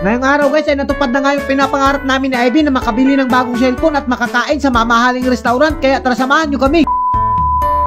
Ngayong araw guys ay natupad na nga yung pinapangarap namin ni Ivy na makabili ng bagong cellphone at makakain sa mamahaling restaurant, kaya tara samahan nyo kami.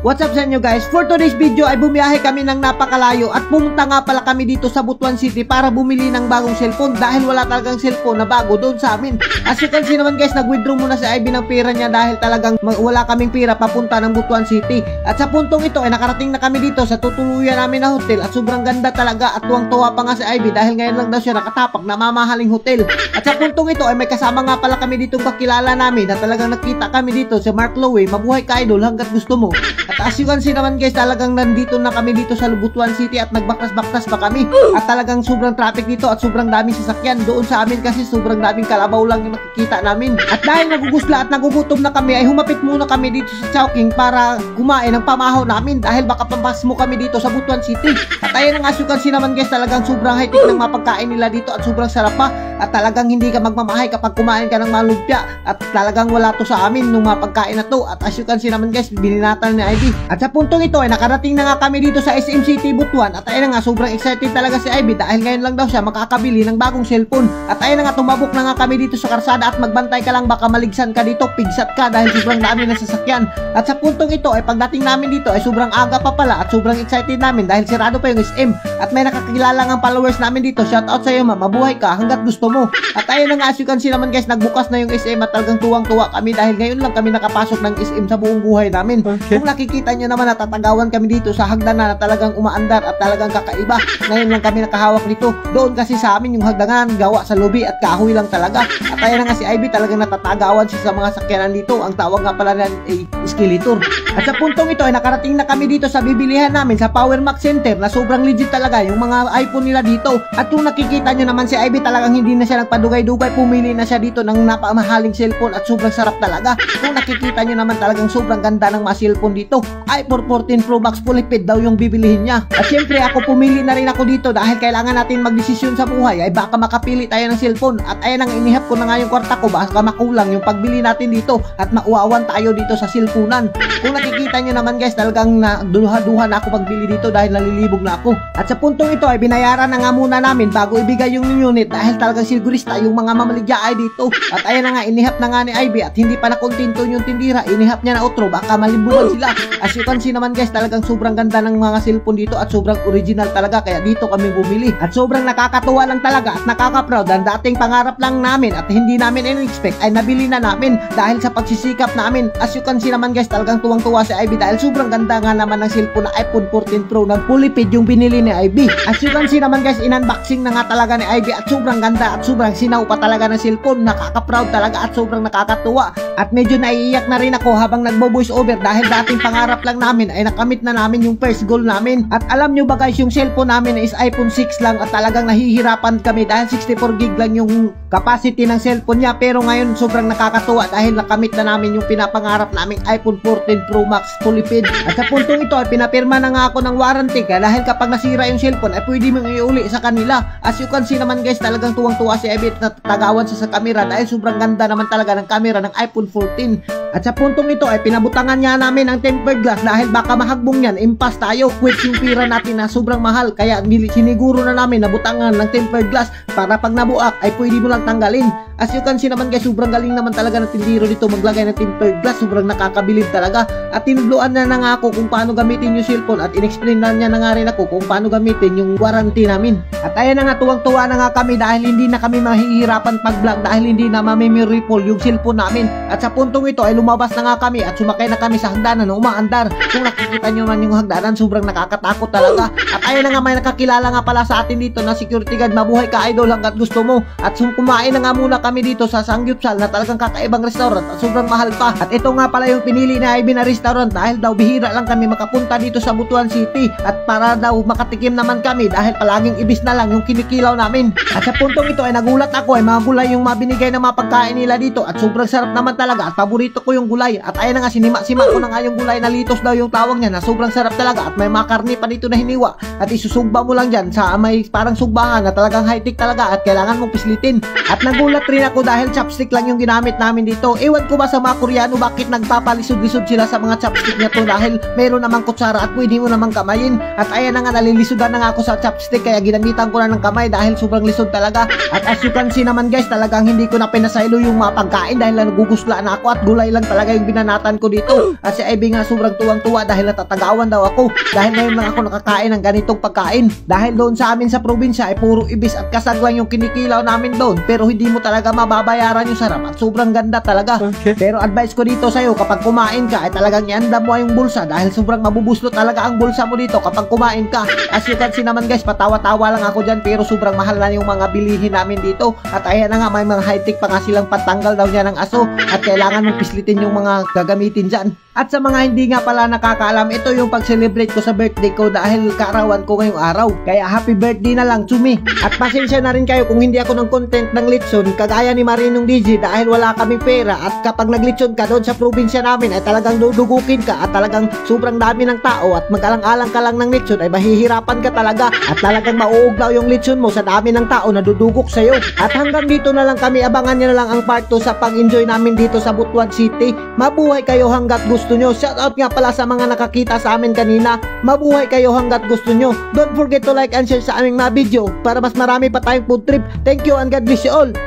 What's up sa inyo guys? For today's video ay bumiyahe kami ng napakalayo at pumunta nga pala kami dito sa Butuan City para bumili ng bagong cellphone dahil wala talagang cellphone na bago doon sa amin. As you can see naman guys, nag-withdraw muna si Ivy ng pera niya dahil talagang wala kaming pera papunta ng Butuan City. At sa puntong ito ay nakarating na kami dito sa tutuluyan namin na hotel at sobrang ganda talaga at tuwang-tuwa pa nga si Ivy dahil ngayon lang daw siya nakatapak na mamahaling hotel. At sa puntong ito ay may kasama nga pala kami ditong kakilala namin na talagang nakita kami dito si Mark Lowe. Mabuhay ka idol hanggat gusto mo. At as you can see naman guys, talagang nandito na kami dito sa Butuan City at nagbaktas-baktas pa kami. At talagang sobrang traffic dito at sobrang daming sasakyan. Doon sa amin kasi sobrang daming kalabaw lang yung nakikita namin. At dahil nagugusla at nagugutom na kami ay humapit muna kami dito sa Chowking para kumain ng pamahaw namin dahil baka pampasmo kami dito sa Butuan City. At ayun ang as you can see naman guys, talagang sobrang high-tech ng mga pagkain nila dito at sobrang sarap pa. At talagang hindi ka magmamahay kapag kumain ka ng malumpia. At talagang wala to sa amin nung mga pagkain na to. At as you can see naman guys, bininatan ni Ivy. At sa puntong ito ay nakarating na nga kami dito sa SM City Butuan. At ayun na nga, sobrang excited talaga si Ivy dahil ngayon lang daw siya makakabili ng bagong cellphone. At ayun na nga, tumabok na nga kami dito sa karsada at magbantay ka lang baka maligsan ka dito, pigsat ka dahil sobrang dami na sasakyan. At sa puntong ito ay pagdating namin dito ay sobrang aga pa pala at sobrang excited namin dahil sirado pa yung SM. At may nakakilala ng followers namin dito. Shout out sa iyo ma, mabuhay ka hanggat gusto mo. At ayun na nga, as you can see naman guys, nagbukas na yung SM at talagang tuwang-tuwa kami dahil ngayon lang kami nakapasok ng SM sa buong buhay namin. Kung nakikita nyo naman, natatagawan kami dito sa hagdanan na talagang umaandar at talagang kakaiba. Ngayon lang kami nakahawak dito. Doon kasi sa amin yung hagdanan gawa sa lubi at kahoy lang talaga. At ayun na nga, si Ivy talagang natatagawan siya sa mga sakyanan dito. Ang tawag nga pala na ay escalator. At sa puntong ito ay nakarating na kami dito sa bibilihan namin sa Power Max Center na sobrang legit talaga yung mga iPhone nila dito. At kung nakikita nyo naman, si Ivy talagang hindi na siya nagpadugay-dugay, pumili na siya dito ng napamahaling cellphone at sobrang sarap talaga. Kung nakikita nyo naman, talagang sobrang ganda ng mga cellphone dito. iPhone 14 Pro Max Full Lipid daw yung bibilihin niya. At syempre ako pumili na rin ako dito dahil kailangan natin magdesisyon sa buhay ay baka makapili tayo ng cellphone. At ayan ang inihap ko na nga yung kwarta ko, baka makulang yung pagbili natin dito at mauawan tayo dito sa cellphonean. Kung nakikita nyo naman guys, talagang duha-duha na ako pagbili dito dahil nalilibog na ako. At sa puntong ito ay binayaran na nga muna namin bago ibigay yung unit dahil talagang sigurista yung mga mamaligya ay dito. At ayan na nga, inihap na nga ni Ivy at hindi pa nakontinto yung tindira, inihap niya na outro baka malibugan sila. As you can see naman guys, talagang sobrang ganda ng mga cellphone dito at sobrang original talaga, kaya dito kami bumili. At sobrang nakakatuwa lang talaga at nakaka-proud. Ang dating pangarap lang namin at hindi namin in-expect ay nabili na namin dahil sa pagsisikap namin. As you can see naman guys, talagang tuwang-tuwa si Ivy dahil sobrang ganda nga naman ng cellphone na iPhone 14 Pro ng full lipid yung binili ni Ivy. As you can see naman guys, in-unboxing na nga talaga ni Ivy at sobrang ganda at sobrang sinaw pa talaga ng cellphone. Nakaka-proud talaga at sobrang nakakatuwa. At medyo naiiyak na rin ako habang nagbo-voice over dahil dating pangarap lang namin ay nakamit na namin yung first goal namin. At alam nyo ba guys, yung cellphone namin is iPhone 6 lang at talagang nahihirapan kami dahil 64 gig lang yung capacity ng cellphone niya. Pero ngayon sobrang nakakatuwa dahil nakamit na namin yung pinapangarap naming iPhone 14 Pro Max Full Lipid. At sa puntong ito ay pinapirma na nga ako ng warranty ka dahil kapag nasira yung cellphone ay pwede mong iuli sa kanila. As you can see naman guys, talagang tuwang-tuwa si Ivy at natagawan siya sa camera dahil sobrang ganda naman talaga ng camera ng iPhone 14. At sa puntong ito ay pinabutangan niya namin ang tempered glass dahil baka mahagbong yan, impas tayo, quits yung pira natin na sobrang mahal, kaya siniguro na namin na butangan ng tempered glass para pag nabuak ay pwede mo lang tanggalin. As you can see naman guys, sobrang galing naman talaga ng tindiro dito maglagay ng tempered glass, sobrang nakakabilib talaga. At tinubluan na nga ako kung paano gamitin yung cellphone at in-explain na niya na nga rin ako kung paano gamitin yung warranty namin. At ayan na nga, tuwang-tuwa na nga kami dahil hindi na kami mahihirapan pag-vlog dahil hindi na ma-memory full yung cellphone namin. At sa puntong ito ay lumabas na nga kami at sumakay na kami sa hagdanan na umaandar. Kung nakikita nyo man yung hagdanan, sobrang nakakatakot talaga. At ayun na nga, may nakakilala nga pala sa atin dito na security guard. Mabuhay ka idol hanggat gusto mo. At kumain na nga muna kami dito sa Sangyupsal na talagang kakaibang restaurant at sobrang mahal pa. At ito nga pala yung pinili ni Ivy na restaurant dahil daw bihira lang kami makapunta dito sa Butuan City at para daw makatikim naman kami dahil palaging ibis na lang yung kinikilaw namin. At sa puntong ito ay nagulat ako ay mga gulay yung mabinigay na mga pagkain nila dito at sobrang sarap naman talaga at paborito ko yung gulay. At ayan na nga, sinima-sima ko na nga yung gulay na litos daw yung tawag niya, na sobrang sarap talaga. At may mga karne pa dito na hiniwa. At isusugba mo lang dyan sa may parang sugbahan na talagang high-tech talaga at kailangan mong pislitin. At nagulat rin ako dahil chopstick lang yung ginamit namin dito. Ewan ko ba sa mga Koreano bakit nagpapalisod-lisod sila sa mga chopstick na to, dahil meron namang kutsara at pwede mo namang kamayin. At ayan na nga, nalilisudan na nga ako sa chopstick kaya ginamitan ko na ng kamay dahil sobrang lisod talaga. At as you can see naman guys, talagang hindi ko na pinasaylo yung mga pagkain dahil nagugusla na ako at gulay lang talaga yung binanatan ko dito. At si Ivy nga sobrang tuwang-tuwa dahil natatagawan daw ako dahil ngayon lang ako nakakain ng ganitong pagkain. Dahil doon sa amin sa probinsya ay puro ibis at kasag lang yung kinikilaw namin doon, pero hindi mo talaga mababayaran yung sarap at sobrang ganda talaga. Pero advice ko dito sa'yo, kapag kumain ka ay talagang ianda mo yung bulsa dahil sobrang mabubuslo talaga ang bulsa mo dito kapag kumain ka. As you can see naman guys, patawa-tawa lang ako dyan pero sobrang mahal na yung mga bilihin namin dito. At ayan na nga, may mga high-tech pa nga silang patanggal daw niya ng aso at kailangan mong pislitin yung mga gagamitin dyan. At sa mga hindi nga pala nakakaalam, ito yung pag-celebrate ko sa birthday ko dahil kaarawan ko ngayong araw. Kaya happy birthday na lang to me. At pasensya na rin kayo kung hindi ako ng content ng litson kagaya ni Marinong DJ dahil wala kaming pera. At kapag naglitson ka doon sa probinsya namin ay talagang dudugukin ka at talagang sobrang dami ng tao at mag-alang-alang ka lang ng litson ay mahihirapan ka talaga. At talagang mauuglaw yung litson mo sa dami ng tao na dudugok sa'yo. At hanggang dito na lang kami, abangan nyo na lang ang part 2 sa pag-enjoy namin dito sa Butuan City. Mabuhay kayo hanggat gusto nyo. Shoutout nga pala sa mga nakakita sa amin kanina. Mabuhay kayo hanggat gusto nyo. Don't forget to like and share sa aming mga video para mas marami pa tayong food trip. Thank you and God bless you all.